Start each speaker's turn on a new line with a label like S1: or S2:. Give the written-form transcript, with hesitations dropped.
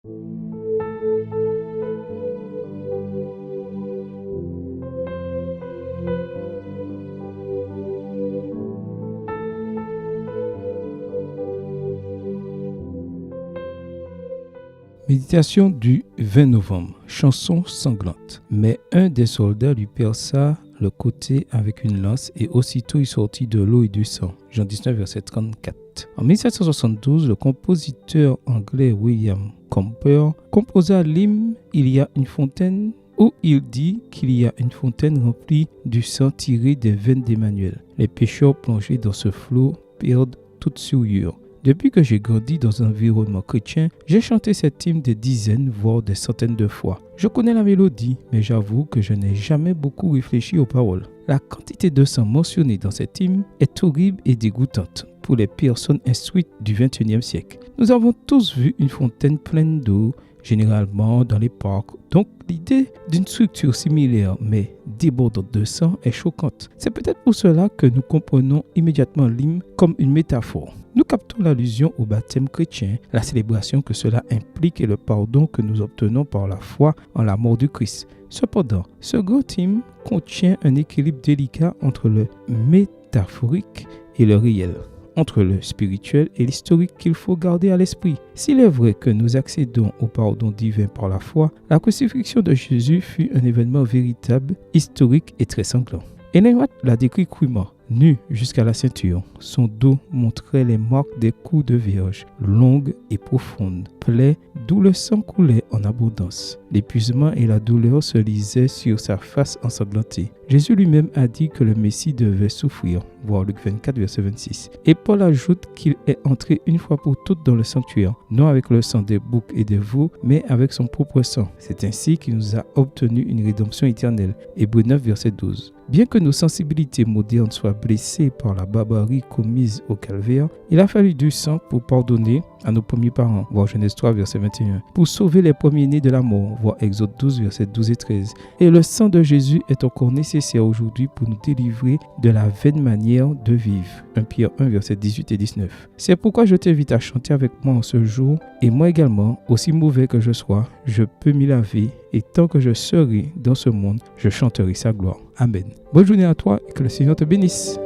S1: Méditation du 20 novembre, chanson sanglante. Mais un des soldats lui perça le côté avec une lance et aussitôt il sortit de l'eau et du sang. Jean 19, verset 34. En 1772, le compositeur anglais William Cowper composa l'hymne « Il y a une fontaine » où il dit qu'il y a une fontaine remplie du sang tiré des veines d'Emmanuel. Les pécheurs plongés dans ce flot perdent toute souillure. Depuis que j'ai grandi dans un environnement chrétien, j'ai chanté cet hymne des dizaines, voire des centaines de fois. Je connais la mélodie, mais j'avoue que je n'ai jamais beaucoup réfléchi aux paroles. La quantité de sang mentionnée dans cet hymne est horrible et dégoûtante pour les personnes instruites du XXIe siècle. Nous avons tous vu une fontaine pleine d'eau, généralement dans les parcs. Donc l'idée d'une structure similaire mais débordante de sang est choquante. C'est peut-être pour cela que nous comprenons immédiatement l'hymne comme une métaphore. Nous captons l'allusion au baptême chrétien, la célébration que cela implique et le pardon que nous obtenons par la foi en la mort du Christ. Cependant, ce grand hymne contient un équilibre délicat entre le métaphorique et le réel, entre le spirituel et l'historique qu'il faut garder à l'esprit. S'il est vrai que nous accédons au pardon divin par la foi, la crucifixion de Jésus fut un événement véritable, historique et très sanglant. Ellen White l'a décrit crûment. Nu jusqu'à la ceinture, son dos montrait les marques des coups de verge, longues et profondes, plaies d'où le sang coulait en abondance. L'épuisement et la douleur se lisaient sur sa face ensanglantée. Jésus lui-même a dit que le Messie devait souffrir, voir Luc 24, verset 26. Et Paul ajoute qu'il est entré une fois pour toutes dans le sanctuaire, non avec le sang des boucs et des veaux, mais avec son propre sang. C'est ainsi qu'il nous a obtenu une rédemption éternelle. Hébreux 9, verset 12. Bien que nos sensibilités modernes soient blessées par la barbarie commise au calvaire, il a fallu du sang pour pardonner à nos premiers parents, voir Genèse 3, verset 21, pour sauver les premiers-nés de la mort, voir Exode 12, verset 12 et 13. Et le sang de Jésus est encore nécessaire aujourd'hui pour nous délivrer de la vaine manière de vivre. 1 Pierre 1, verset 18 et 19. C'est pourquoi je t'invite à chanter avec moi en ce jour, et moi également, aussi mauvais que je sois, je peux m'y laver, et tant que je serai dans ce monde, je chanterai sa gloire. Amen. Bonne journée à toi et que le Seigneur te bénisse.